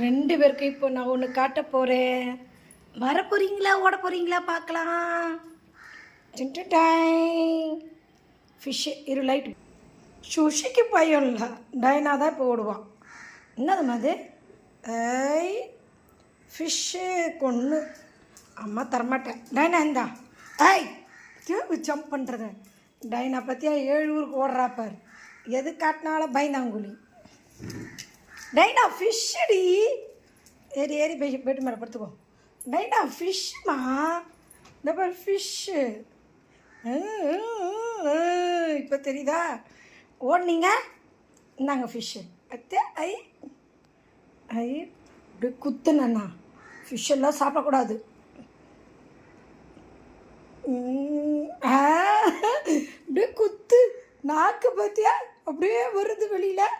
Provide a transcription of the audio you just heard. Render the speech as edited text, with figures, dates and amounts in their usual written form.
ரெண்டு பேருக்கு இப்போ நான் ஒன்று காட்ட போகிறேன். வர போகிறீங்களா ஓட போகிறீங்களா பார்க்கலாம். ஃபிஷ்ஷு இரு லைட். சுஷிக்கு பயம் இல்லை, டைனா தான் இப்போ ஓடுவான். என்னது அது? ஐ ஃபிஷ்ஷு கொன்று அம்மா தரமாட்டேன். டைனா இந்தா. ஐ ஜம்ப் பண்ணுறது. டைனா பற்றியா 7 ஊருக்கு ஓடுறாப்பார். எது காட்டினாலும் பயந்தாங்குழி. டைனா ஃபிஷ்ஷடி. ஏறி ஏறி பெட்டு மேலே படுத்துக்கோ. டைனா ஃபிஷ்மா. இந்த பாரு ஃபிஷ்ஷு. இப்போ தெரியுதா? ஓடுனீங்க இந்தாங்க ஃபிஷ்ஷு. அத்தே ஐ ஐ இப்படி குத்துனண்ணா. ஃபிஷ்ஷெல்லாம் சாப்பிடக்கூடாது. அப்படியே குத்து. நாக்கு பார்த்தியா அப்படியே வருது வெளியில்.